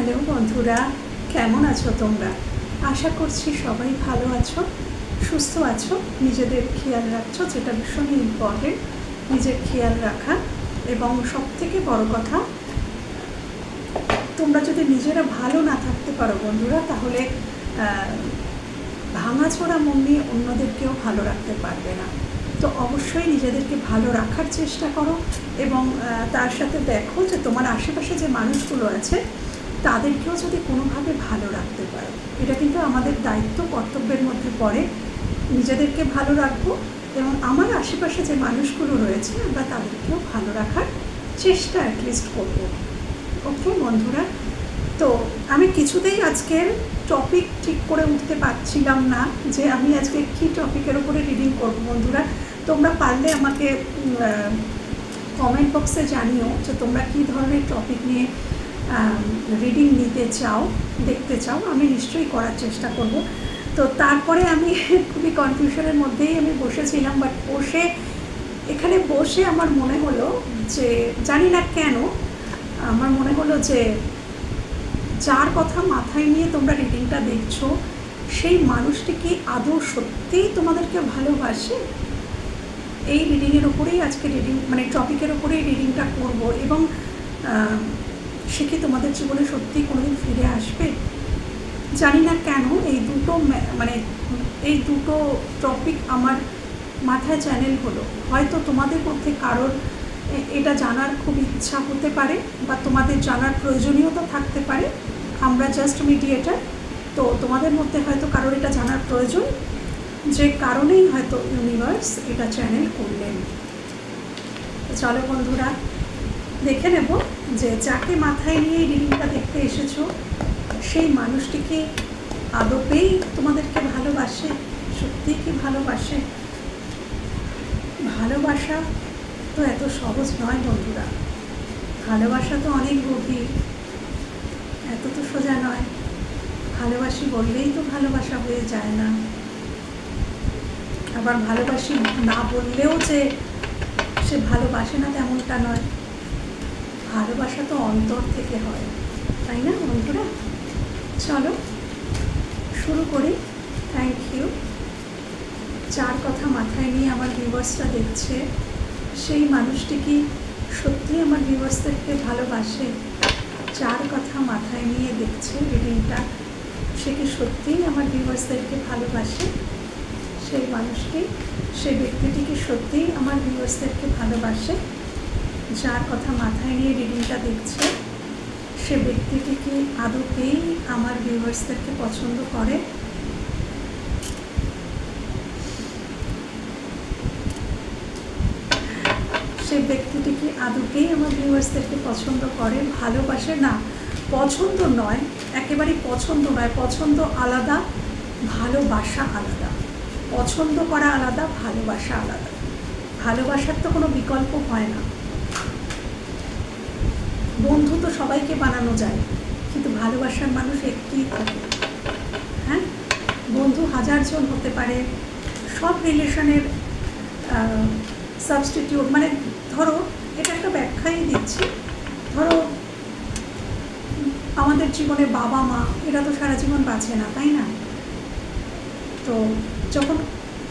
Hello বন্ধুরা, কেমন আছো তোমরা? আশা করছি সবাই ভালো আছো, সুস্থ আছো, নিজেদের খেয়াল রাখছো, যেটা ভীষণই ইম্পর্টেন্ট, নিজের খেয়াল রাখা। এবং সবথেকে বড় কথা, তোমরা যদি নিজেরা ভালো না থাকতে পারো বন্ধুরা, তাহলে ভাঙাচোরা মন নিয়ে অন্যদেরকেও ভালো রাখতে পারবে না। তো অবশ্যই নিজেদেরকে ভালো রাখার চেষ্টা করো এবং তার সাথে দেখো যে তোমার আশেপাশে যে মানুষগুলো আছে তাদেরকেও যদি কোনোভাবে ভালো রাখতে পারো। এটা কিন্তু আমাদের দায়িত্ব, কর্তব্যের মধ্যে পড়ে। নিজেদেরকে ভালো রাখবো এবং আমার আশেপাশে যে মানুষগুলো রয়েছে আমরা তাদেরকেও ভালো রাখার চেষ্টা অ্যাটলিস্ট করবো। ওকে বন্ধুরা, তো আমি কিছুতেই আজকের টপিক ঠিক করে উঠতে পারছিলাম না যে আমি আজকে কী টপিকের উপরে রিডিং করবো। বন্ধুরা, তোমরা পারলে আমাকে কমেন্ট বক্সে জানিও যে তোমরা কী ধরনের টপিক নিয়ে রিডিং নিতে চাও, দেখতে চাও। আমি নিশ্চয়ই করার চেষ্টা করব। তো তারপরে আমি খুবই কনফিউশনের মধ্যেই আমি বসেছিলাম, বাট এখানে বসে আমার মনে হলো যে, জানি না কেন আমার মনে হলো যে যার কথা মাথায় নিয়ে তোমরা রিডিংটা দেখছো সেই মানুষটি কি আদৌ সত্যিই তোমাদেরকে ভালোবাসে? এই রিডিংয়ের ওপরেই আজকে টপিকের ওপরেই রিডিংটা করব। এবং সে কি তোমাদের জীবনে সত্যিই কোনোদিন ফিরে আসবে? জানি না কেন এই দুটো টপিক আমার মাথায় চ্যানেল হলো। হয়তো তোমাদের মধ্যে কারোর এটা জানার খুব ইচ্ছা হতে পারে বা তোমাদের জানার প্রয়োজনীয়তা থাকতে পারে। আমরা জাস্ট মিডিয়েটার। তো তোমাদের মধ্যে হয়তো কারোর এটা জানার প্রয়োজন, যে কারণেই হয়তো ইউনিভার্স এটা চ্যানেল করলেন। চলো বন্ধুরা, দেখে নেব যে যাকে মাথায় নিয়ে রিডিংটা দেখতে এসেছো সেই মানুষটি কি আদপেই তোমাদেরকে ভালোবাসে? সত্যিই কি ভালোবাসে? ভালোবাসা তো এত সহজ নয় বন্ধুরা। ভালোবাসা তো অনেক গভীর, এত তো সোজা নয়। ভালোবাসি বললেই তো ভালোবাসা হয়ে যায় না। আবার ভালোবাসি না বললেও যে সে ভালোবাসে না তেমনটা নয়। ভালোবাসা তো অন্তর থেকে হয়, তাই না বন্ধুরা? চলো শুরু করি। Thank you. যার কথা মাথায় নিয়ে আমার ভিউয়ার্সরা দেখছে সেই মানুষটি কি সত্যি আমার ভিউয়ার্সদেরকে ভালোবাসে? যার কথা মাথায় নিয়ে দেখছে রিডিংটা, সে কি সত্যিই আমার ভিউয়ার্সদেরকে ভালোবাসে? সেই মানুষটি, সেই ব্যক্তিটি কি সত্যিই আমার ভিউয়ার্সদেরকে ভালোবাসে? যার কথা মাথায় নিয়ে রিডিংটা দেখছে সে ব্যক্তিটি কি আদৌতেই আমার ভিউয়ার্সদেরকে পছন্দ করে? সেই ব্যক্তিটি কি আদৌতেই আমার ভিউয়ার্সদেরকে পছন্দ করে? ভালোবাসে না, পছন্দ নয়, একেবারেই পছন্দ নয়। পছন্দ আলাদা, ভালোবাসা আলাদা। পছন্দ করা আলাদা, ভালোবাসা আলাদা। ভালোবাসার তো কোনো বিকল্প হয় না। বন্ধু তো সবাইকে বানানো যায়, কিন্তু ভালোবাসার মানুষ একটিই থাকে। হ্যাঁ, বন্ধু হাজার জন হতে পারে। সব রিলেশনের সাবস্টিটিউট, ধরো এটা একটা ব্যাখ্যাই দিচ্ছি। ধরো আমাদের জীবনে বাবা মা এরা তো সারা জীবন বাঁচে না, তাই না? তো যখন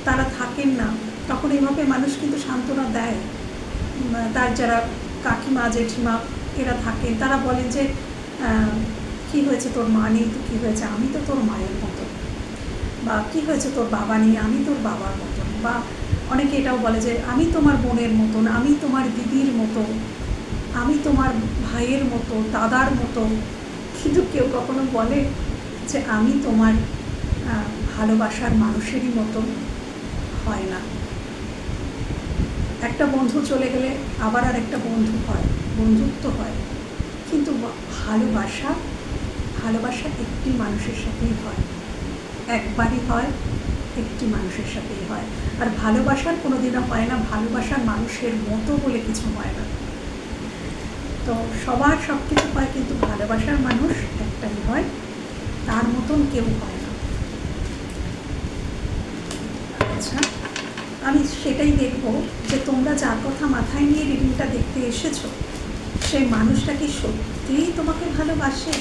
তারা থাকেন না তখন এইভাবে মানুষ কিন্তু সান্ত্বনা দেয়। তার যারা কাকিমা জেঠিমা এরা থাকেন, তারা বলেন যে কী হয়েছে তোর মা নেই তো কী হয়েছে, আমি তো তোর মায়ের মতো। বা কী হয়েছে তোর বাবা নেই, আমি তোর বাবার মতন। বা অনেকে এটাও বলে যে আমি তোমার বোনের মতন, আমি তোমার দিদির মতো, আমি তোমার ভাইয়ের মতো, দাদার মতো। কিন্তু কেউ কখনো বলে যে আমি তোমার ভালোবাসার মানুষেরই মতো হয় না। একটা বন্ধু চলে গেলে আবার আর একটা বন্ধু হয়, বন্ধুত্ব হয়, কিন্তু ভালোবাসা একটি মানুষের সাথেই হয়, একবারই হয়, একটি মানুষের সাথেই হয়। আর ভালোবাসার কোনোদিনও হয় না ভালোবাসার মানুষের মতো বলে কিছু হয় না। তো সবার সব কিছু হয়, কিন্তু ভালোবাসার মানুষ একটাই হয়, তার মতন কেউ হয় না। আচ্ছা, আমি সেটাই দেখব যে তোমরা যার কথা মাথায় নিয়ে রিডিংটা দেখতে এসেছো সেই মানুষটা কি সত্যিই তোমাকে ভালোবাসে?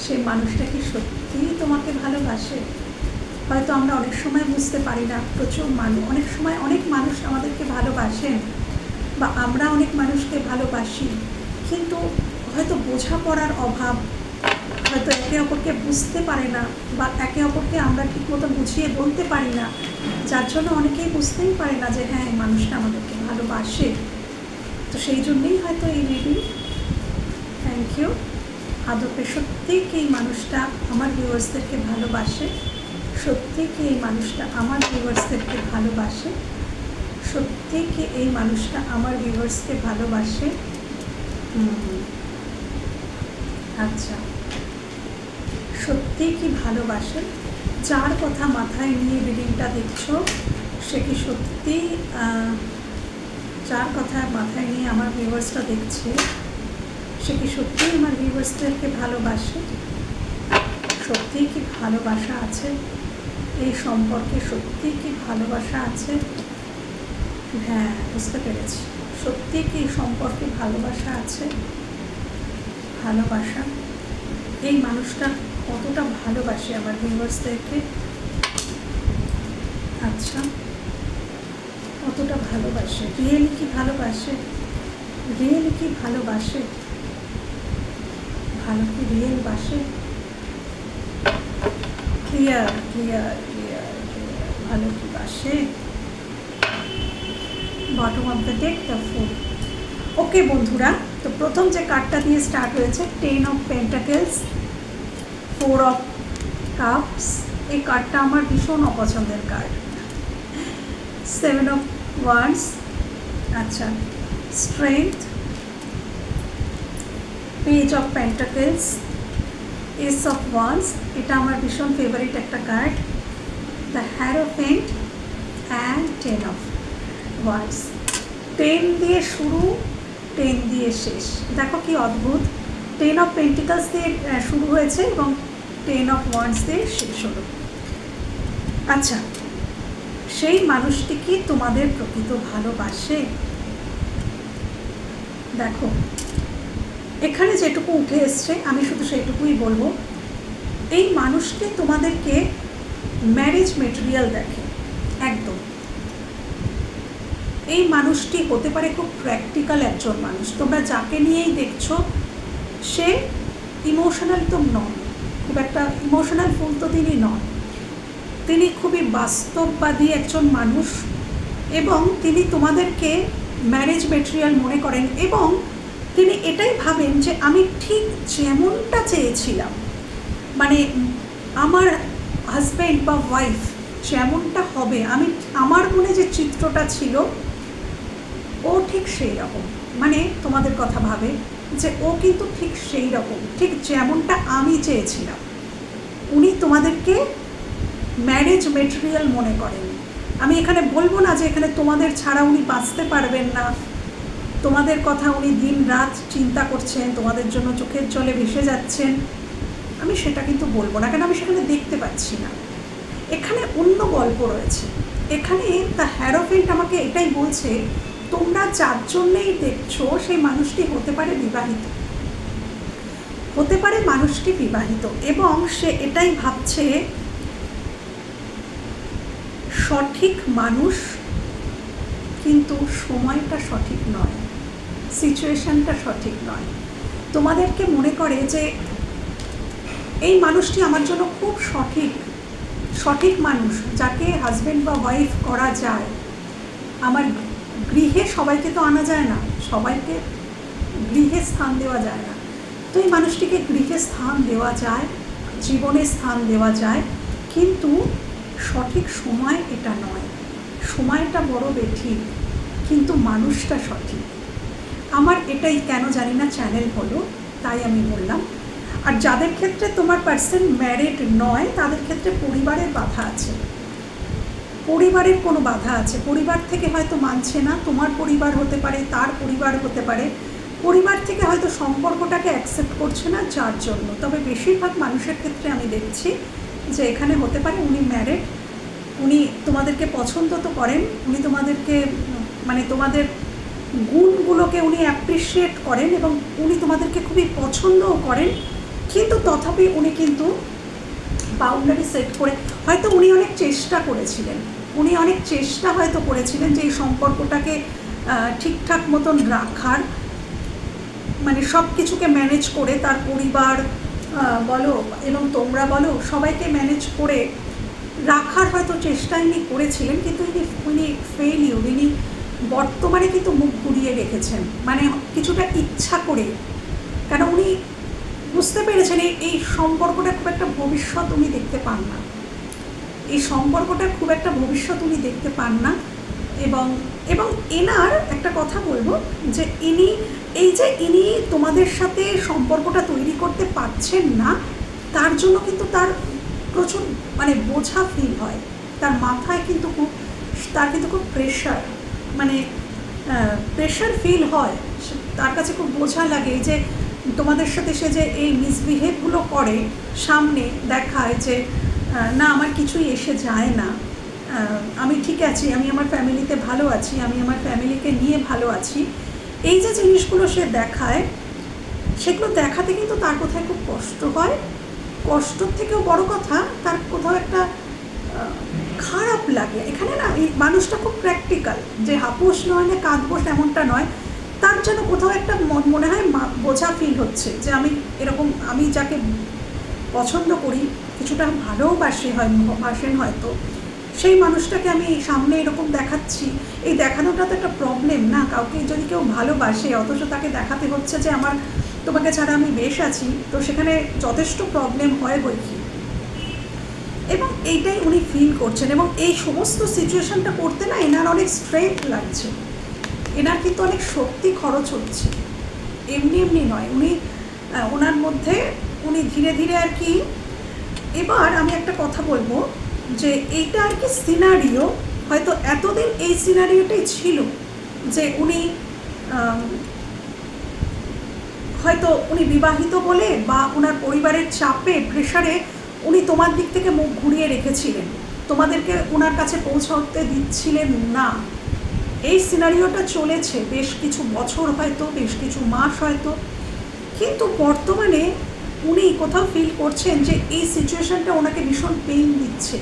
সেই মানুষটা কি সত্যিই তোমাকে ভালোবাসে? হয়তো আমরা অনেক সময় বুঝতে পারি না, প্রচুর অনেক সময় অনেক মানুষ আমাদেরকে ভালোবাসেন বা আমরা অনেক মানুষকে ভালোবাসি, কিন্তু হয়তো বোঝাপড়ার অভাব, হয়তো একে অপরকে বুঝতে পারে না বা একে অপরকে আমরা ঠিক মতো বুঝিয়ে বলতে পারি না, যার জন্য অনেকেই বুঝতেই পারে না যে হ্যাঁ এই মানুষটা আমাদেরকে ভালোবাসে। তো সেই জন্যেই হয়তো এই রিডিং। Thank you. আদপে সত্যি কি এই মানুষটা আমার ভিউয়ার্সদেরকে ভালোবাসে? সত্যি কি এই মানুষটা আমার ভিউয়ার্সদেরকে ভালোবাসে? সত্যি কি এই মানুষটা আমার ভিউয়ার্সকে ভালোবাসে? আচ্ছা, সত্যি কি ভালোবাসে? যার কথা মাথায় নিয়ে রিডিংটা দেখছো সে কি সত্যি, যার কথা মাথায় নিয়ে আমার ভিউয়ার্সটা দেখছে সে কি সত্যিই আমার ভিউয়ার্সদেরকে ভালোবাসে? সত্যিই কি ভালোবাসা আছে এই সম্পর্কে? সত্যিই কি ভালোবাসা আছে? হ্যাঁ, বুঝতে পেরেছি। সত্যিই কি সম্পর্কে ভালোবাসা আছে? ভালোবাসা, এই মানুষটা কতটা ভালোবাসে আমার ভিউয়ার্সদেরকে? আচ্ছা, কতটা ভালোবাসে? রিয়েলি কি ভালোবাসে? রিয়েলি কি ভালোবাসে? ভালো কি রিয়েল বাসে? ক্লিয়ার ক্লিয়ার ক্লিয়ার ক্লিয়ার, ভালো কি বাসে? Bottom of the deck, the fool. Okay বন্ধুরা, তো প্রথম যে কার্ডটা দিয়ে স্টার্ট হয়েছে 10 অফ পেন্টাকেলস, 4 অফ কাপস। এই কার্ডটা আমার ভীষণ অপছন্দের কার্ড। 7 অফ ওয়ান্ডস, আচ্ছা, strength, page of pentacles, S of wands, এটা আমার ভীষণ ফেভারিট একটা card, the হ্যারোফেন্ট and 10 of wands. 10 দিয়ে শুরু, 10 দিয়ে শেষ। দেখো কি অদ্ভুত, 10 অফ পেন্টিকলস দিয়ে শুরু হয়েছে এবং 10 অফ ওয়ান্ডস দিয়ে শেষ হলো। আচ্ছা, সেই মানুষটি কি তোমাদের প্রকৃত ভালোবাসে? দেখো এখানে যেটুকু উঠে এসছে আমি শুধু সেইটুকুই বলবো। এই মানুষটি তোমাদেরকে ম্যারেজ মেটেরিয়াল দেখে একদম। এই মানুষটি হতে পারে খুব প্র্যাকটিক্যাল একজন মানুষ, তোমরা যাকে নিয়েই দেখছো সে ইমোশনাল তো নন, খুব একটা ইমোশনাল ফুল তো তিনি নন। তিনি খুবই বাস্তববাদী একজন মানুষ এবং তিনি তোমাদেরকে ম্যারেজ মেটেরিয়াল মনে করেন এবং তিনি এটাই ভাবেন যে আমি ঠিক যেমনটা চেয়েছিলাম, মানে আমার হাজব্যান্ড বা ওয়াইফ যেমনটা হবে, আমি আমার মনে যে চিত্রটা ছিল ও ঠিক সেই রকম, মানে তোমাদের কথা ভাবে যে ও কিন্তু ঠিক সেই রকম, ঠিক যেমনটা আমি চেয়েছিলাম। উনি তোমাদেরকে ম্যারেজ মেটেরিয়াল মনে করেন। আমি এখানে বলবো না যে এখানে তোমাদের ছাড়া উনি বাঁচতে পারবেন না, তোমাদের কথা উনি দিন রাত চিন্তা করছেন, তোমাদের জন্য চোখের জলে ভেসে যাচ্ছেন, আমি সেটা কিন্তু বলবো না, কেন আমি সেখানে দেখতে পাচ্ছি না। এখানে অন্য গল্প রয়েছে। এখানে দ্য হ্যারোফেন্ট আমাকে এটাই বলছে, তোমরা যার জন্যেই দেখছো সেই মানুষটি হতে পারে বিবাহিত, হতে পারে মানুষটি বিবাহিত এবং সে এটাই ভাবছে সঠিক মানুষ, কিন্তু সময়টা সঠিক নয়, সিচুয়েশনটা সঠিক নয়। তোমাদেরকে মনে করে যে এই মানুষটি আমার জন্য খুব সঠিক মানুষ, যাকে হাজব্যান্ড বা ওয়াইফ করা যায়। আমার গৃহে সবাইকে তো আনা যায় না, সবাইকে গৃহে স্থান দেওয়া যায় না, তো এই মানুষটিকে গৃহে স্থান দেওয়া যায়, জীবনে স্থান দেওয়া যায়, কিন্তু সঠিক সময় এটা নয়। সময়টা বড় বেঠিক, কিন্তু মানুষটা সঠিক। আমার এটাই কেন জানি না চ্যানেল হলো, তাই আমি বললাম। আর যাদের ক্ষেত্রে তোমার পার্সন ম্যারিড নয় তাদের ক্ষেত্রে পরিবারের বাধা আছে, পরিবারের কোনো বাধা আছে, পরিবার থেকে হয়তো মানছে না, তোমার পরিবার হতে পারে, তার পরিবার হতে পারে, পরিবার থেকে হয়তো সম্পর্কটাকে অ্যাকসেপ্ট করছে না, যার জন্য। তবে বেশিরভাগ মানুষের ক্ষেত্রে আমি দেখছি যে এখানে হতে পারে উনি ম্যারিড, উনি তোমাদেরকে পছন্দ তো করেন, উনি তোমাদেরকে মানে তোমাদের গুণগুলোকে উনি অ্যাপ্রিসিয়েট করেন এবং উনি তোমাদেরকে খুবই পছন্দও করেন, কিন্তু তথাপি উনি কিন্তু বাউন্ডারি সেট করে, হয়তো উনি অনেক চেষ্টা করেছিলেন, হয়তো করেছিলেন যে এই সম্পর্কটাকে ঠিকঠাক মতন রাখার, মানে সব কিছুকে ম্যানেজ করে, তার পরিবার বলো এবং তোমরা বলো সবাইকে ম্যানেজ করে রাখার হয়তো চেষ্টা ইনি করেছিলেন, কিন্তু উনি ফেইলিউর, ইনি বর্তমানে কিন্তু মুখ ঘুরিয়ে রেখেছেন, মানে কিছুটা ইচ্ছা করে। কেন উনি বুঝতে পেরেছেন এই সম্পর্কটা খুব একটা ভবিষ্যৎ উনি দেখতে পান না, উনি দেখতে পান না। এবং এনার একটা কথা বলবো যে ইনি তোমাদের সাথে সম্পর্কটা তৈরি করতে পারছেন না, তার জন্য কিন্তু তার প্রচুর মানে বোঝা ফিল হয়, তার মাথায় কিন্তু খুব প্রেশার, মানে প্রেশার ফিল হয়, তার কাছে খুব বোঝা লাগে যে তোমাদের সাথে সে যে এই মিসবিহেভগুলো করে, সামনে দেখায় যে না আমার কিছুই এসে যায় না, আমি ঠিক আছি, আমি আমার ফ্যামিলিতে ভালো আছি, আমি আমার ফ্যামিলিকে নিয়ে ভালো আছি, এই যে জিনিসগুলো সে দেখায়, সেগুলো দেখাতে কিন্তু তার কোথায় খুব কষ্ট হয়। কষ্টর থেকেও বড় কথা, তার কোথাও একটা খারাপ লাগে। এখানে না এই মানুষটা খুব প্র্যাকটিক্যাল, যে হাপুস নয় না কাঁদবোস এমনটা নয়, তার যেন কোথাও একটা মনে হয় বোঝা ফিল হচ্ছে যে আমি যাকে পছন্দ করি, কিছুটা ভালোবাসেন হয়তো, সেই মানুষটাকে আমি সামনে এরকম দেখাচ্ছি, এই দেখানোটা তো একটা প্রবলেম না। কাউকে যদি কেউ ভালোবাসে অথচ তাকে দেখাতে হচ্ছে যে তোমাকে ছাড়া আমি বেশ আছি, তো সেখানে যথেষ্ট প্রবলেম হয় বই কি। এবং এইটাই উনি ফিল করছেন, এবং এই সমস্ত সিচুয়েশনটা করতে না এনার অনেক স্ট্রেংথ লাগছে, এনার কিন্তু অনেক শক্তি খরচ হচ্ছে, এমনি নয়। ওনার মধ্যে উনি ধীরে ধীরে আর কি, এবার আমি একটা কথা বলবো যে এইটা আর কি সিনারিও, হয়তো এতদিন এই সিনারিওটাই ছিল যে হয়তো উনি বিবাহিত বলে বা ওনার পরিবারের চাপে প্রেশারে উনি তোমার দিক থেকে মুখ ঘুরিয়ে রেখেছিলেন, তোমাদেরকে ওনার কাছে পৌঁছাতে দিচ্ছিলেন না। এই সিনারিওটা চলেছে বেশ কিছু বছর, হয়তো বেশ কিছু মাস হয়তো, কিন্তু বর্তমানে উনি কোথাও ফিল করছেন যে এই সিচুয়েশনটা ওনাকে ভীষণ পেইন দিচ্ছে,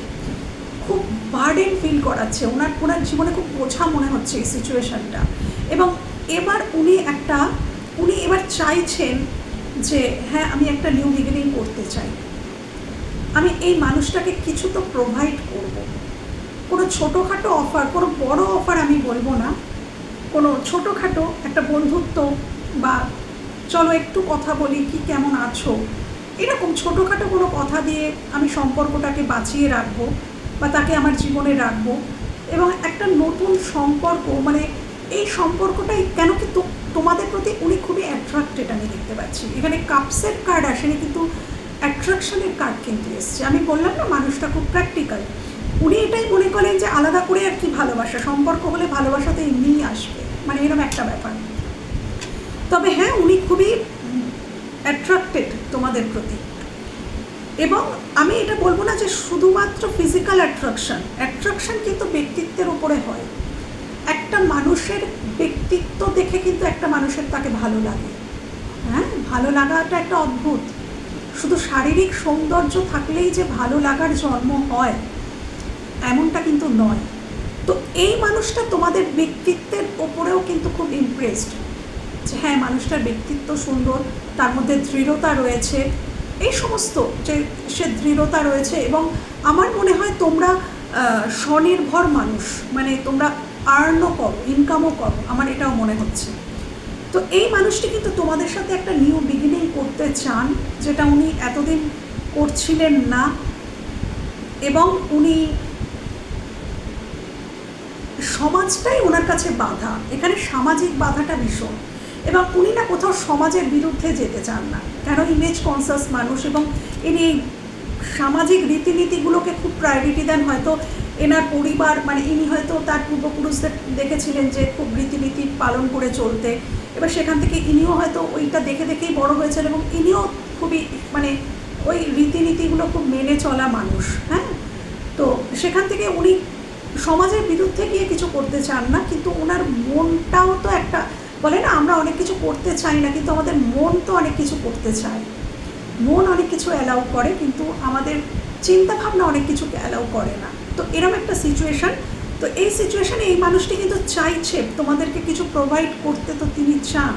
খুব বার্ডেন ফিল করাচ্ছে, ওনার জীবনে খুব বোঝা মনে হচ্ছে এই সিচুয়েশনটা। এবং এবার উনি এবার চাইছেন যে হ্যাঁ আমি একটা নিউ বিগিনিং করতে চাই, আমি এই মানুষটাকে কিছু তো প্রোভাইড করব, কোনো ছোটোখাটো অফার, কোনো বড় অফার আমি বলবো না, কোনো ছোটোখাটো একটা বন্ধুত্ব বা চলো একটু কথা বলি কি কেমন আছো, এরকম ছোটোখাটো কোনো কথা দিয়ে আমি সম্পর্কটাকে বাঁচিয়ে রাখবো বা তাকে আমার জীবনে রাখবো। এবং একটা নতুন সম্পর্ক, মানে এই সম্পর্কটাই কেন কি তোমাদের প্রতি উনি খুবই অ্যাট্রাক্টেড, আমি দেখতে পাচ্ছি এখানে কাপসের কার্ড আসেনি কিন্তু অ্যাট্রাকশনের কার্ড কিন্তু এসছে। আমি বললাম না মানুষটা খুব প্র্যাকটিক্যাল, উনি এটাই মনে করেন যে আলাদা করে আর কি ভালোবাসা, সম্পর্ক হলে ভালোবাসাতে এমনিই আসবে, মানে এরকম একটা ব্যাপার। তবে হ্যাঁ উনি খুবই অ্যাট্রাক্টেড তোমাদের প্রতি, এবং আমি এটা বলবো না যে শুধুমাত্র ফিজিক্যাল অ্যাট্রাকশন কিন্তু ব্যক্তিত্বের উপরে হয়। একটা মানুষের ব্যক্তিত্ব দেখে কিন্তু একটা মানুষের তাকে ভালো লাগে, হ্যাঁ ভালো লাগাটা একটা অদ্ভুত, শুধু শারীরিক সৌন্দর্য থাকলেই যে ভালো লাগার জন্ম হয় এমনটা কিন্তু নয়। তো এই মানুষটা তোমাদের ব্যক্তিত্বের ওপরেও কিন্তু খুব ইমপ্রেসড, যে হ্যাঁ মানুষটার ব্যক্তিত্ব সুন্দর, তার মধ্যে দৃঢ়তা রয়েছে, এই সমস্ত যে সে দৃঢ়তা রয়েছে। এবং আমার মনে হয় তোমরা স্বনির্ভর মানুষ, মানে তোমরা আর্নও করো, ইনকামও করো, আমার এটাও মনে হচ্ছে। তো এই মানুষটি কিন্তু তোমাদের সাথে একটা নিউ বিগিনিং করতে চান, যেটা উনি এতদিন করছিলেন না। এবং উনি সমাজটাই ওনার কাছে বাধা, এখানে সামাজিক বাধাটা ভীষণ, এবং উনি না কোথাও সমাজের বিরুদ্ধে যেতে চান না, কেন ইমেজ কনসাস মানুষ, এবং ইনি এই সামাজিক রীতিনীতিগুলোকে খুব প্রায়োরিটি দেন। হয়তো এনার পরিবার, মানে ইনি হয়তো তার পূর্বপুরুষদের দেখেছিলেন যে খুব রীতিনীতি পালন করে চলতে, এবার সেখান থেকে ইনিও হয়তো ওইটা দেখে দেখেই বড় হয়েছেন, এবং ইনিও খুবই মানে ওই রীতিনীতিগুলো খুব মেনে চলা মানুষ। হ্যাঁ, তো সেখান থেকে উনি সমাজের বিরুদ্ধে গিয়ে কিছু করতে চান না, কিন্তু ওনার মনটাও তো একটা, বলে না আমরা অনেক কিছু করতে চাই না কিন্তু আমাদের মন তো অনেক কিছু করতে চায়। মন অনেক কিছু অ্যালাউ করে, কিন্তু আমাদের চিন্তাভাবনা অনেক কিছুকে অ্যালাউ করে না। তো এরকম একটা সিচুয়েশান। তো এই সিচুয়েশানে এই মানুষটি কিন্তু চাইছে তোমাদেরকে কিছু প্রোভাইড করতে, তো তিনি চান,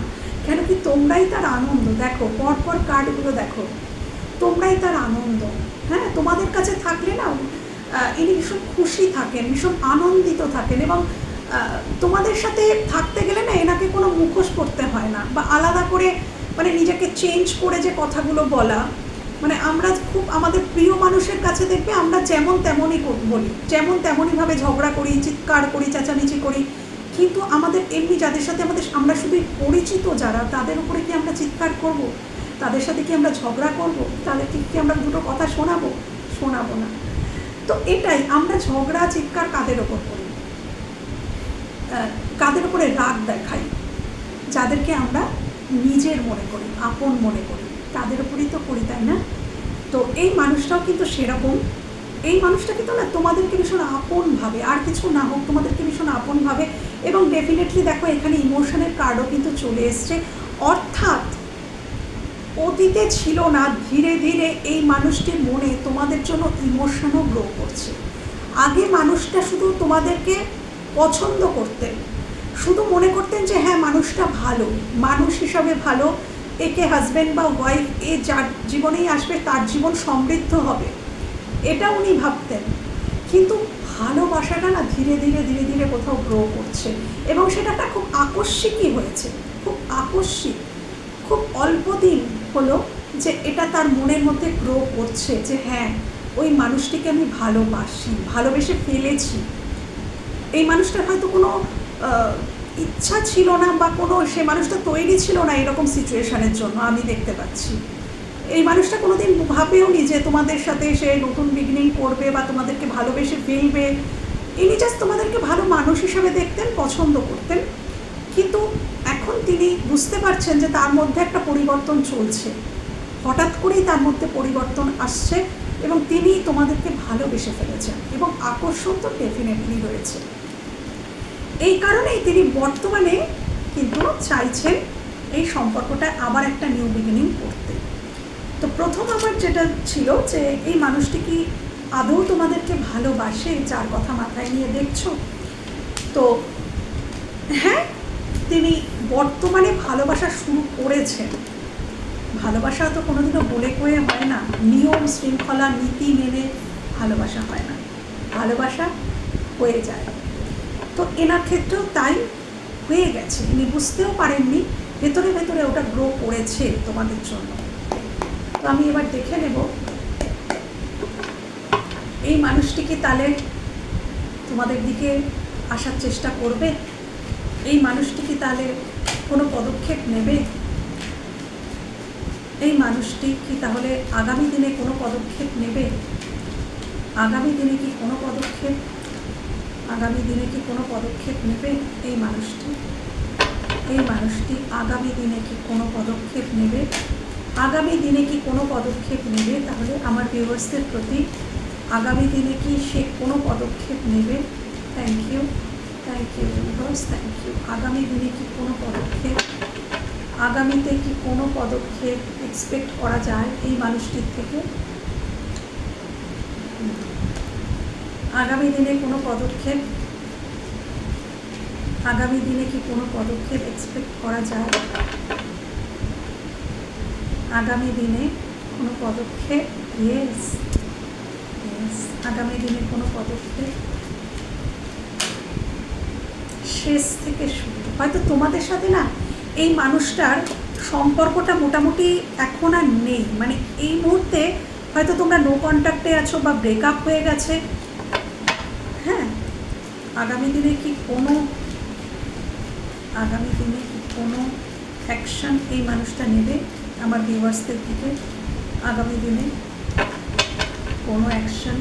কেন কি তোমরাই তার আনন্দ। দেখো পরপর কার্ডগুলো দেখো, তোমরাই তার আনন্দ। হ্যাঁ, তোমাদের কাছে থাকলে না ইনি ভীষণ খুশি থাকেন, ভীষণ আনন্দিত থাকেন, এবং তোমাদের সাথে থাকতে গেলে না এনাকে কোনো মুখোশ করতে হয় না, বা আলাদা করে মানে নিজেকে চেঞ্জ করে যে কথাগুলো বলা। মানে আমরা খুব আমাদের প্রিয় মানুষের কাছে দেখবে আমরা যেমন তেমনই বলি, যেমন তেমনইভাবে ঝগড়া করি, চিৎকার করি, চেঁচামেচি করি, কিন্তু আমাদের এমনি যাদের সাথে আমরা শুধুই পরিচিত যারা, তাদের উপরে কি আমরা চিৎকার করব? তাদের সাথে কি আমরা ঝগড়া করব? তাদেরকে কি আমরা দুটো কথা শোনাবো না। তো এটাই, আমরা ঝগড়া চিৎকার কাদের ওপর করি? কাদের উপরে রাগ দেখাই? যাদেরকে আমরা নিজের মনে করি, আপন মনে করি, তাদের উপরেই তো করি, তাই না? তো এই মানুষটাও কিন্তু সেরকম। এই মানুষটা কিন্তু না তোমাদেরকে ভীষণ আপন ভাবে, আর কিছু না হোক তোমাদেরকে ভীষণ আপন ভাবে। এবং ডেফিনেটলি দেখো এখানে ইমোশনের কার্ডও কিন্তু চলে এসছে, অর্থাৎ অতীতে ছিল না, ধীরে ধীরে এই মানুষটির মনে তোমাদের জন্য ইমোশনও গ্রো করছে। আগে মানুষটা শুধু তোমাদেরকে পছন্দ করতেন, শুধু মনে করতেন যে হ্যাঁ মানুষটা ভালো, মানুষ হিসাবে ভালো, একে হাজব্যান্ড বা ওয়াইফ এ যার জীবনেই আসবে তার জীবন সমৃদ্ধ হবে, এটা উনি ভাবতেন। কিন্তু ভালোবাসাটা না ধীরে ধীরে ধীরে ধীরে কোথাও গ্রো করছে, এবং সেটা একটা খুব আকস্মিকই হয়েছে, খুব আকস্মিক। খুব অল্প দিন হলো যে এটা তার মনের মধ্যে গ্রো করছে যে হ্যাঁ ওই মানুষটিকে আমি ভালোবাসি, ভালোবেসে ফেলেছি। এই মানুষটার হয়তো কোনো ইচ্ছা ছিল না, বা কোনো সে মানুষটা তৈরি ছিল না এরকম সিচুয়েশানের জন্য, আমি দেখতে পাচ্ছি। এই মানুষটা কোনো দিন ভাবেও নি যে তোমাদের সাথে সে নতুন বিগিনিং করবে বা তোমাদেরকে ভালোবেসে ফেলবে। ইনি জাস্ট তোমাদেরকে ভালো মানুষ হিসাবে দেখতেন, পছন্দ করতেন। কিন্তু এখন তিনি বুঝতে পারছেন যে তার মধ্যে একটা পরিবর্তন চলছে, হঠাৎ করেই তার মধ্যে পরিবর্তন আসছে, এবং তিনি তোমাদেরকে ভালোবেসে ফেলেছেন, এবং আকর্ষণ তো ডেফিনেটলি রয়েছে। এই কারণেই তিনি বর্তমানে কিন্তু চাইছেন এই সম্পর্কটা আবার একটা নিউ বিগিনিং করতে। তো প্রথম আমার যেটা ছিল যে এই মানুষটি কি আদৌ তোমাদেরকে ভালোবাসে, যার কথা মাথায় নিয়ে দেখছো? তো হ্যাঁ, তিনি বর্তমানে ভালোবাসা শুরু করেছেন। ভালোবাসা তো কোনোদিনও বলে কয়ে হয় না, নিয়ম শৃঙ্খলা নীতি মেনে ভালোবাসা হয় না, ভালোবাসা হয়ে যায়। তো এনার ক্ষেত্রেও তাই হয়ে গেছে, ইনি বুঝতেও পারেননি, ভেতরে ভেতরে ওটা গ্রো করেছে তোমাদের জন্য। তো আমি এবার দেখে নেব এই মানুষটি কি তাহলে তোমাদের দিকে আসার চেষ্টা করবে, এই মানুষটি কি তাহলে কোনো পদক্ষেপ নেবে, এই মানুষটি কি তাহলে আগামী দিনে কোনো পদক্ষেপ নেবে, আগামী দিনে কি কোনো পদক্ষেপ, আগামী দিনে কি কোনো পদক্ষেপ নেবে এই মানুষটি, এই মানুষটি আগামী দিনে কি কোনো পদক্ষেপ নেবে, আগামী দিনে কি কোনো পদক্ষেপ নেবে? তাহলে আমার ভিউয়ার্সদের প্রতি আগামী দিনে কি সে কোনো পদক্ষেপ নেবে? Thank you viewers, thank you. আগামী দিনে কি কোনো পদক্ষেপ, আগামীতে কি কোনো পদক্ষেপ এক্সপেক্ট করা যায় এই মানুষটির থেকে? আগামী দিনে কোনো পদক্ষেপ, আগামী দিনে কি কোনো পদক্ষেপ এক্সপেক্ট করা যায়? আগামী দিনে কোনো পদক্ষেপ, ইয়েস, আগামী দিনে কোনো পদক্ষেপ, শেষ থেকে শুরু। হয়তো তোমাদের সাথে না এই মানুষটার সম্পর্কটা মোটামুটি এখন আর নেই, মানে এই মুহূর্তে হয়তো তোমরা নো কন্ট্যাক্টে আছো বা ব্রেকআপ হয়ে গেছে। হ্যাঁ, আগামী দিনে কি কোনো, আগামী দিনে কি কোনো অ্যাকশন এই মানুষটা নেবে আমার ভিউয়ার্সদের দিকে? আগামী দিনে কোনো অ্যাকশন,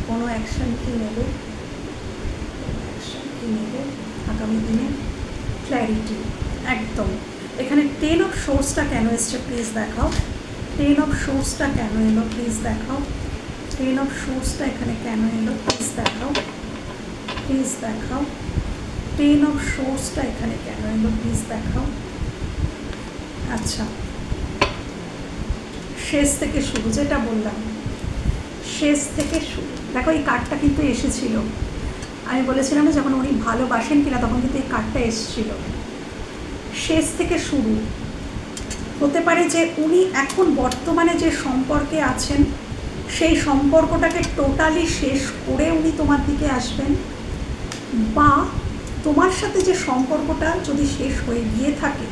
কোনো অ্যাকশন কি নেবে, অ্যাকশন কি নেবে আগামী দিনে? ক্ল্যারিটি, একদম। এখানে 10 অফ সোর্সটা কেন এসছে প্লিজ দেখাও, 10 অফ সোর্সটা কেন এলো প্লিজ দেখাও, 10 অফ সোর্সটা এখানে কেন এলো প্লিজ দেখাও, প্লিজ দেখাও, 10 অফ সোর্সটা এখানে কেন এলো প্লিজ দেখাও। আচ্ছা, শেষ থেকে শুরু, যেটা বললাম শেষ থেকে শুরু। দেখো এই কার্ডটা কিন্তু এসেছিল, আমি বলেছিলাম যখন উনি ভালোবাসেন কিনা তখন কিন্তু এই কার্ডটা এসেছিল। শেষ থেকে শুরু হতে পারে যে উনি এখন বর্তমানে যে সম্পর্কে আছেন সেই সম্পর্কটাকে টোটালি শেষ করে উনি তোমার দিকে আসবেন, বা তোমার সাথে যে সম্পর্কটা যদি শেষ হয়ে গিয়ে থাকে,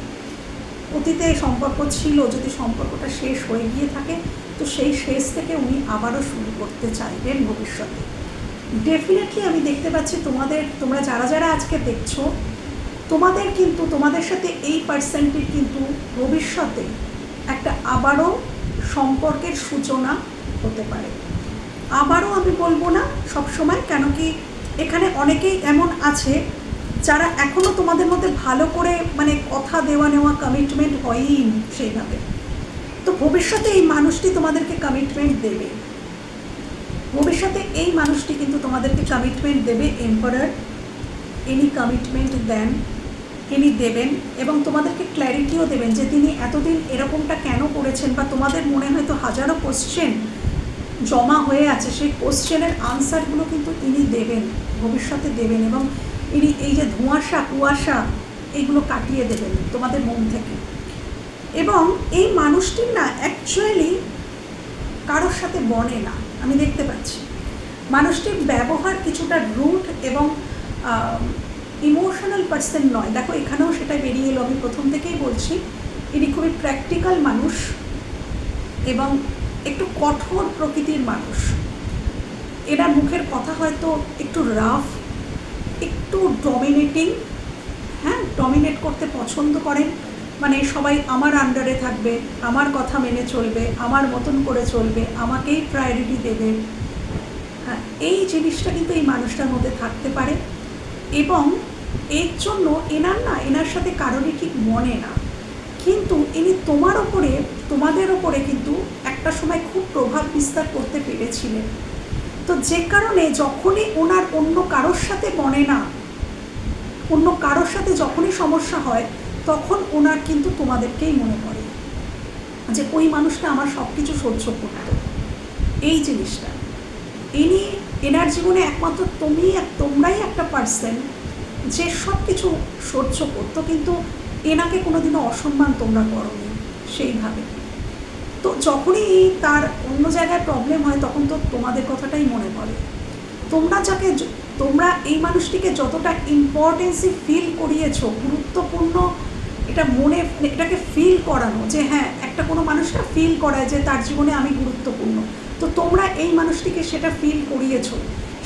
অতীতে সম্পর্ক ছিল, যদি সম্পর্কটা শেষ হয়ে গিয়ে থাকে তো সেই শেষ থেকে উনি আবারও শুরু করতে চাইবেন ভবিষ্যতে। ডেফিনেটলি আমি দেখতে পাচ্ছি তোমরা যারা যারা আজকে দেখছো, তোমাদের কিন্তু তোমাদের সাথে এই পার্সনটির কিন্তু ভবিষ্যতে একটা আবারও সম্পর্কের সূচনা হতে পারে। আবারও আমি বলবো না সবসময়, কেন কি এখানে অনেকেই এমন আছে যারা এখনও তোমাদের মধ্যে ভালো করে মানে কথা দেওয়া নেওয়া কমিটমেন্ট হয়ই সেইভাবে। তো ভবিষ্যতে এই মানুষটি তোমাদেরকে কমিটমেন্ট দেবে, ভবিষ্যতে এই মানুষটি কিন্তু তোমাদেরকে কমিটমেন্ট দেবে। এম্পারার ইনি কমিটমেন্ট দেন, তিনি দেবেন এবং তোমাদেরকে ক্ল্যারিটিও দেবেন যে তিনি এতদিন এরকমটা কেন করেছেন, বা তোমাদের মনে হয়তো হাজারো কোশ্চেন জমা হয়ে আছে, সেই কোশ্চেনের আনসারগুলো কিন্তু ইনি দেবেন, ভবিষ্যতে দেবেন। এবং ইনি এই যে ধোঁয়াশা কুয়াশা এইগুলো কাটিয়ে দেবেন তোমাদের মন থেকে। এবং এই মানুষটির না অ্যাকচুয়ালি কারোর সাথে বনে না, আমি দেখতে পাচ্ছি মানুষটির ব্যবহার কিছুটা রুড এবং ইমোশনাল পার্সন নয়। দেখো এখানেও সেটা বেরিয়ে এলো, আমি প্রথম থেকেই বলছি ইনি খুবই প্র্যাকটিক্যাল মানুষ এবং একটু কঠোর প্রকৃতির মানুষ। এনার মুখের কথা হয়তো একটু রাফ, একটু ডমিনেটিং, হ্যাঁ ডমিনেট করতে পছন্দ করেন, মানে সবাই আমার আন্ডারে থাকবে, আমার কথা মেনে চলবে, আমার মতন করে চলবে, আমাকেই প্রায়োরিটি দেবে। হ্যাঁ এই জিনিসটা কিন্তু এই মানুষটার মধ্যে থাকতে পারে এবং এর জন্য এনার সাথে কারোরই ঠিক মনে না, কিন্তু ইনি তোমাদের ওপরে কিন্তু একটা সময় খুব প্রভাব বিস্তার করতে পেরেছিলেন। তো যে কারণে যখনই ওনার অন্য কারোর সাথে মনে না, অন্য কারোর সাথে যখনই সমস্যা হয় তখন ওনার কিন্তু তোমাদেরকেই মনে পড়ে যে ওই মানুষটা আমার সব কিছু সহ্য করত। এই জিনিসটা এনার জীবনে একমাত্র তোমরাই একটা পার্সন যে সব কিছু সহ্য করতো, কিন্তু এনাকে কোনোদিনও অসম্মান তোমরা করোনি সেইভাবে। তো যখনই তার অন্য জায়গায় প্রবলেম হয় তখন তো তোমাদের কথাটাই মনে পড়ে। তোমরা এই মানুষটিকে যতটা ইম্পর্টেন্সি ফিল করিয়েছো, গুরুত্বপূর্ণ এটাকে ফিল করানো যে হ্যাঁ একটা কোনো মানুষটা ফিল করায় যে তার জীবনে আমি গুরুত্বপূর্ণ, তো তোমরা এই মানুষটিকে সেটা ফিল করিয়েছো,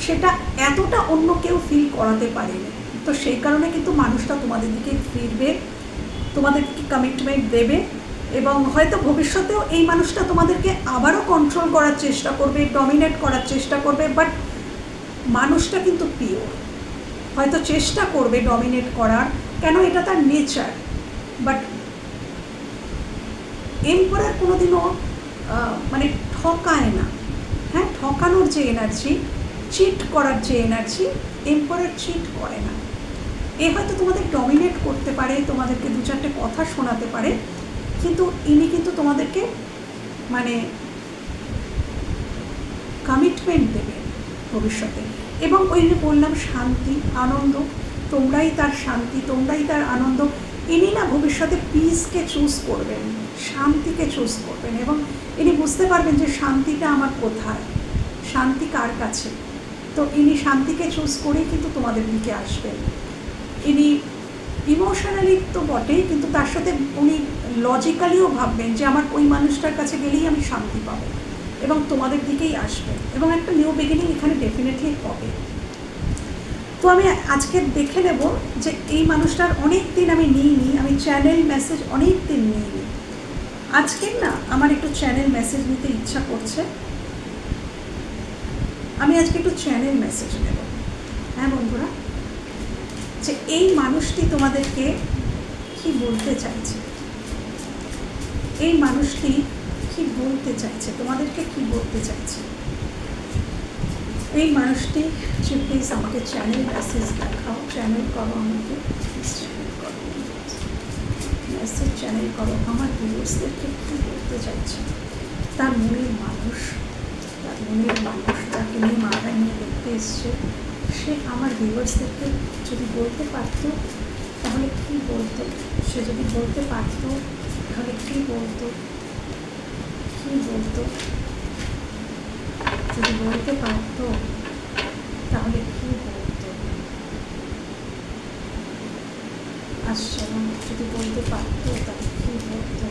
সেটা এতটা অন্য কেউ ফিল করাতে পারেনি। তো সেই কারণে কিন্তু মানুষটা তোমাদের দিকে ফিরবে, তোমাদেরকে কমিটমেন্ট দেবে এবং হয়তো ভবিষ্যতেও এই মানুষটা তোমাদেরকে আবারও কন্ট্রোল করার চেষ্টা করবে, ডমিনেট করার চেষ্টা করবে, বাট মানুষটা কিন্তু পিওর। হয়তো চেষ্টা করবে ডমিনেট করার, কেন এটা তার নেচার, বাট এম্পারার কোনোদিনও মানে ঠকায় না। হ্যাঁ ঠকানোর যে এনার্জি, চিট করার যে এনার্জি, এম্পারার চিট করে না। এ হয়তো তোমাদের ডমিনেট করতে পারে, তোমাদেরকে দু চারটে কথা শোনাতে পারে, কিন্তু ইনি কিন্তু তোমাদেরকে মানে কমিটমেন্ট দেবে ভবিষ্যতে। এবং ওই যে বললাম শান্তি আনন্দ, তোমরাই তার শান্তি, তোমরাই তার আনন্দ। ইনি না ভবিষ্যতে পিসকে চুজ করবেন, শান্তিকে চুজ করবেন এবং ইনি বুঝতে পারবেন যে শান্তিটা আমার কোথায়, শান্তি কার কাছে। তো ইনি শান্তিকে চুজ করেই কিন্তু তোমাদের দিকে আসবেন। ইনি ইমোশনালি তো বটেই, কিন্তু তার সাথে উনি লজিক্যালিও ভাববেন যে আমার ওই মানুষটার কাছে গেলেই আমি শান্তি পাবো এবং তোমাদের দিকেই আসবেন এবং একটা নিউ বিগিনিং এখানে ডেফিনেটলি হবে। তো আমি আজকে দেখে নেব যে এই মানুষটার অনেক দিন আমি নিইনি, আমি চ্যানেল মেসেজ অনেক দিন নিইনি, আজকের না আমার একটু চ্যানেল মেসেজ নিতে ইচ্ছা করছে। আমি আজকে একটু চ্যানেল মেসেজ নেব। হ্যাঁ বন্ধুরা, যে এই মানুষটি তোমাদেরকে কি বলতে চাইছে, এই মানুষটি কি বলতে চাইছে, তোমাদেরকে কি বলতে চাইছে এই মানুষটি। যে প্লিজ আমাকে চ্যানেল মেসেজ দেখাও, চ্যানেল করো আমাকে, চ্যানেল করো মেসেজ, চ্যানেল করো আমার ভিউয়ার্সদেরকে কি বলতে চাইছে। তার মনের মানুষ, যাকে নিয়ে মাথায় নিয়ে দেখতে এসছে, সে আমার ভিউয়ার্সদেরকে যদি বলতে পারতো তাহলে কি বলতো, সে যদি বলতে পারতো তাহলে কি বলতো, যদি বলতে পারতো তাহলে কি বলতো, আসছে না, যদি বলতে পারতো তাহলে কি বলতো,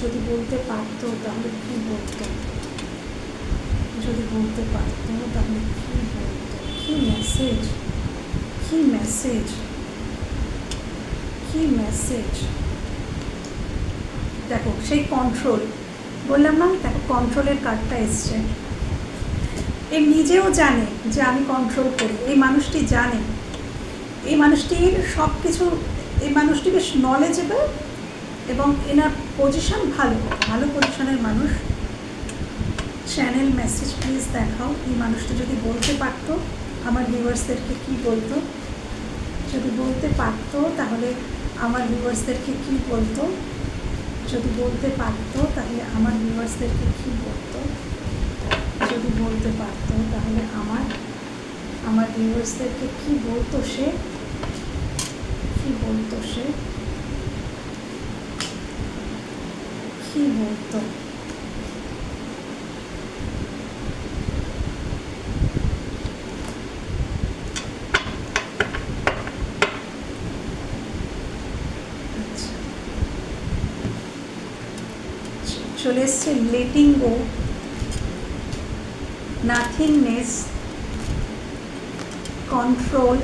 যদি বলতে পারতো তাহলে কি বলতো, যদি বলতে পারতো তাহলে কি বলতো, কি মেসেজ, কি মেসেজ, কি মেসেজ। দেখো সেই কন্ট্রোল বললাম না, দেখো কন্ট্রোলের কার্ডটা এসছে। এ নিজেও জানে যে আমি কন্ট্রোল করি, এই মানুষটি জানে, এই মানুষটির সব কিছু, এই মানুষটি বেশ নলেজেবল এবং এনার পজিশন ভালো পজিশনের মানুষ। চ্যানেল মেসেজ প্লিজ দেখাও, এই মানুষটা যদি বলতে পারতো আমার ভিউয়ার্সদেরকে কি বলতো, যদি বলতে পারতো তাহলে আমার ভিউয়ার্সদেরকে কি বলতো, যদি বলতে পারতো তাহলে আমার ভিউয়ার্সদেরকে কি বলতো, যদি বলতে পারতো তাহলে আমার ভিউয়ার্সদেরকে কি বলতো, সে কি বলতো, সে কি বলতো। চলে এসছে letting go, nothingness, control,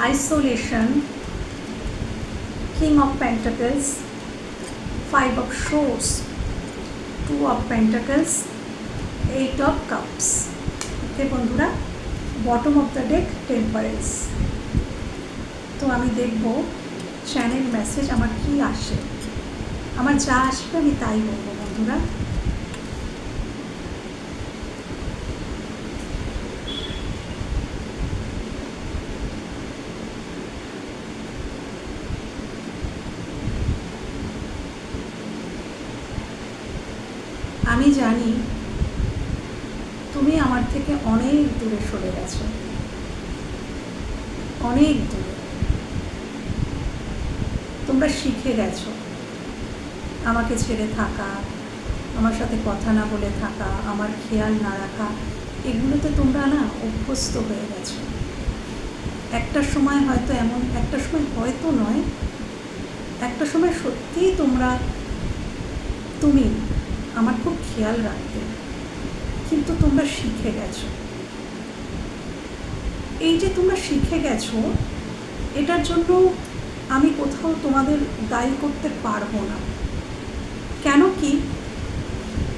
isolation, king of pentacles, 5 of swords, 2 of pentacles, 8 of cups। ওকে বন্ধুরা, bottom of the day temperance. তো আমি দেখব চ্যানেল মেসেজ আমার কি আসে, আমার যা আসবে আমি তাই বলবো বন্ধুরা। আমি জানি তুমি আমার থেকে অনেক দূরে সরে গেছো, অনেক দূরে। তোমরা শিখে গেছো আমাকে ছেড়ে থাকা, আমার সাথে কথা না বলে থাকা, আমার খেয়াল না রাখা, এগুলোতে তোমরা না অভ্যস্ত হয়ে গেছো। একটা সময় হয়তো এমন, একটা সময় হয়তো নয়, একটা সময় সত্যিই তুমি আমার খুব খেয়াল রাখতে, কিন্তু তোমরা শিখে গেছো। এই যে তোমরা শিখে গেছো, এটার জন্য আমি কোথাও তোমাদের দায়ী করতে পারবো না। কেন কি,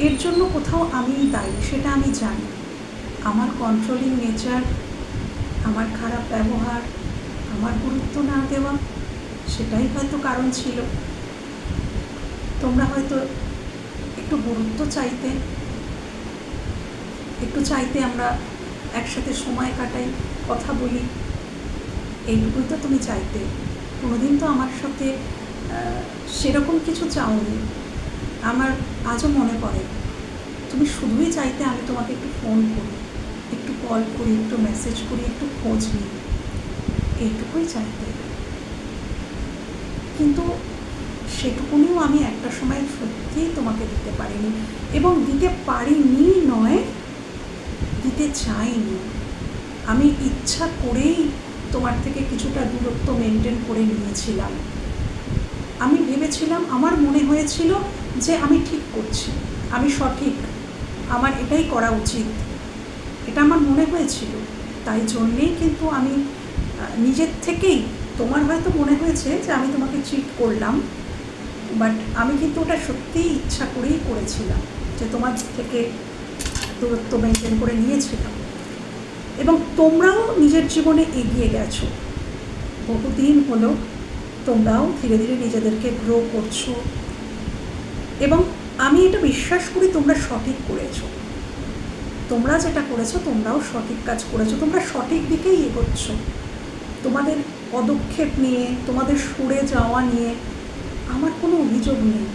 এর জন্য কোথাও আমি দায়ী, সেটা আমি জানি। আমার কন্ট্রোলিং নেচার, আমার খারাপ ব্যবহার, আমার গুরুত্ব না দেওয়া, সেটাই হয়তো কারণ ছিল। তোমরা হয়তো একটু গুরুত্ব চাইতে, আমরা একসাথে সময় কাটাই, কথা বলি, এইটুকুই তো তুমি চাইতে। কোনোদিন তো আমার সাথে সেরকম কিছু চাওনি। আমার আজও মনে পড়ে তুমি শুধুই চাইতে আমি তোমাকে একটু ফোন করি, একটু কল করি, একটু মেসেজ করি, একটু খোঁজ নিই, এইটুকুই চাইতে। কিন্তু সেটুকুনিও আমি একটা সময় সত্যিই তোমাকে দিতে পারিনি, এবং দিতে পারিনি নয়, দিতে চাইনি। আমি ইচ্ছা করেই তোমার থেকে কিছুটা দূরত্ব মেনটেন করে নিয়েছিলাম। আমি ভেবেছিলাম, আমার মনে হয়েছিল যে আমি ঠিক করছি, আমি সঠিক, আমার এটাই করা উচিত, এটা আমার মনে হয়েছিল। তাই জন্যেই কিন্তু আমি নিজের থেকেই, তোমার হয়তো মনে হয়েছে যে আমি তোমাকে চিট করলাম, বাট আমি কিন্তু ওটা সত্যিই ইচ্ছা করেই করেছিলাম, যে তোমার থেকে দূরত্ব মেনটেন করে নিয়েছিলাম। এবং তোমরাও নিজের জীবনে এগিয়ে গেছো, বহুদিন হলো তোমরাও ধীরে ধীরে নিজেদেরকে গ্রো করছো, এবং আমি এটা বিশ্বাস করি তোমরা সঠিক করেছো। তোমরা যেটা করেছো, তোমরাও সঠিক কাজ করেছো, তোমরা সঠিক দিকেই এগোচ্ছ। তোমাদের পদক্ষেপ নিয়ে, তোমাদের সরে যাওয়া নিয়ে আমার কোনো অভিযোগ নেই।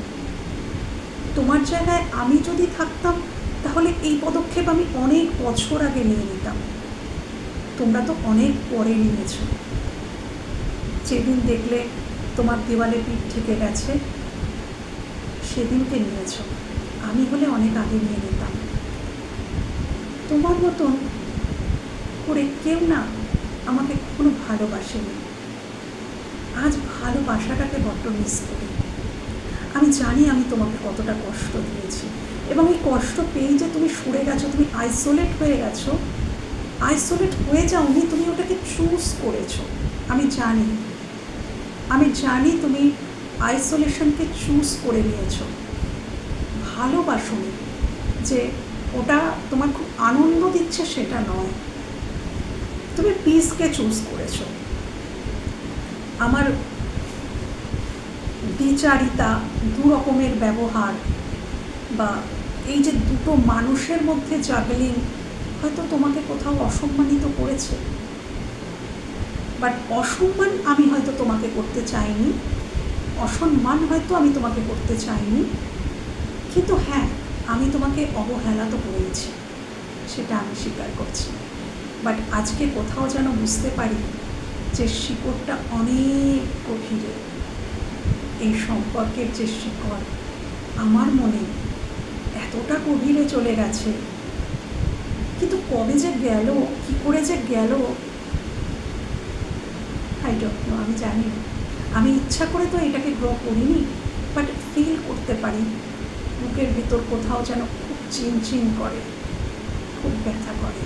তোমার জায়গায় আমি যদি থাকতাম তাহলে এই পদক্ষেপ আমি অনেক বছর আগে নিয়ে নিতাম। তোমরা তো অনেক পরে নিয়েছ। যেদিন দেখলে তোমার দেওয়ালে পিঠ থেকে গেছে সেদিনকে নিয়েছ, আমি হলে অনেক আগে নিয়ে নিতাম। তোমার মতন করে কেউ না আমাকে কখনো ভালোবাসেনি। আজ ভালোবাসাটাকে বড্ড মিস করি। আমি জানি আমি তোমাকে কতটা কষ্ট দিয়েছি, এবং এই কষ্ট পেয়ে যে তুমি সরে গেছো, তুমি আইসোলেট হয়ে গেছো, আইসোলেট হয়ে যাওনি, তুমি ওটাকে চুজ করেছো। আমি জানি তুমি আইসোলেশনকে চুজ করে নিয়েছো, ভালোবাসোনি। যে ওটা তোমার খুব আনন্দ দিচ্ছে সেটা নয়, তুমি পিসকে চুজ করেছো। আমার দ্বিচারিতা, দু রকমের ব্যবহার, বা এই যে দুটো মানুষের মধ্যে জাগলিং হয়তো তোমাকে কোথাও অসম্মানিত করেছে, বাট অসম্মান আমি হয়তো তোমাকে করতে চাইনি, অসম্মান হয়তো আমি তোমাকে করতে চাইনি, কিন্তু হ্যাঁ, আমি তোমাকে অবহেলা তো করেছি, সেটা আমি স্বীকার করছি। বাট আজকে কোথাও যেন বুঝতে পারি যে শিকড়টা অনেক গভীরে, এই সম্পর্কের যে শিকড় আমার মনে এতটা গভীরে চলে গেছে, কিন্তু কবে যে গেল, কি করে যে গেল, আই ডোন্ট নো, আমি জানি না। আমি ইচ্ছা করে তো এটাকে গ্রো করিনি, বাট ফিল করতে পারি বুকের ভিতর কোথাও যেন খুব চিনচিন করে, খুব ব্যথা করে।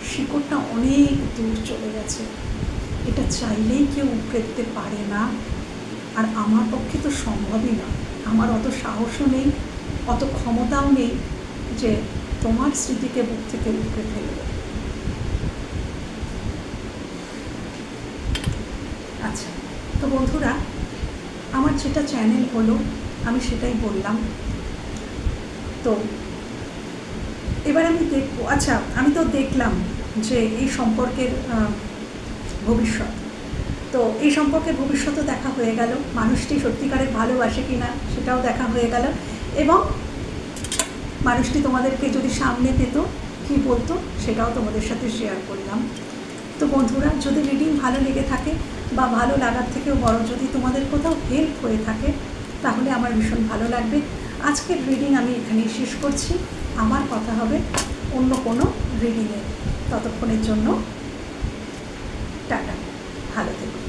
শিকড়টা অনেক দূর চলে গেছে, এটা চাইলেই কেউ উঠে দিতে পারে না, আর আমার পক্ষে তো সম্ভবই না। আমার অত সাহসও নেই, অত ক্ষমতাও নেই যে তোমার স্মৃতিকে বুক থেকে উঠে ফেলবে। আচ্ছা, তো বন্ধুরা, আমার যেটা চ্যানেল হলো আমি সেটাই বললাম। তো এবার আমি দেখবো, আচ্ছা আমি তো দেখলাম যে এই সম্পর্কের ভবিষ্যৎ, তো এই সম্পর্কের ভবিষ্যৎও দেখা হয়ে গেল, মানুষটি সত্যিকারের ভালোবাসে কিনা সেটাও দেখা হয়ে গেল, এবং মানুষটি তোমাদেরকে যদি সামনে পেত কী বলতো সেটাও তোমাদের সাথে শেয়ার করলাম। তো বন্ধুরা, যদি রিডিং ভালো লেগে থাকে বা ভালো লাগার থেকেও বড় যদি তোমাদের কোথাও হেল্প হয়ে থাকে তাহলে আমার ভীষণ ভালো লাগবে। আজকের রিডিং আমি এখানেই শেষ করছি, আমার কথা হবে অন্য কোনো রিডিংয়ে। ততক্ষণের জন্য টাটা, ভালো থেকো।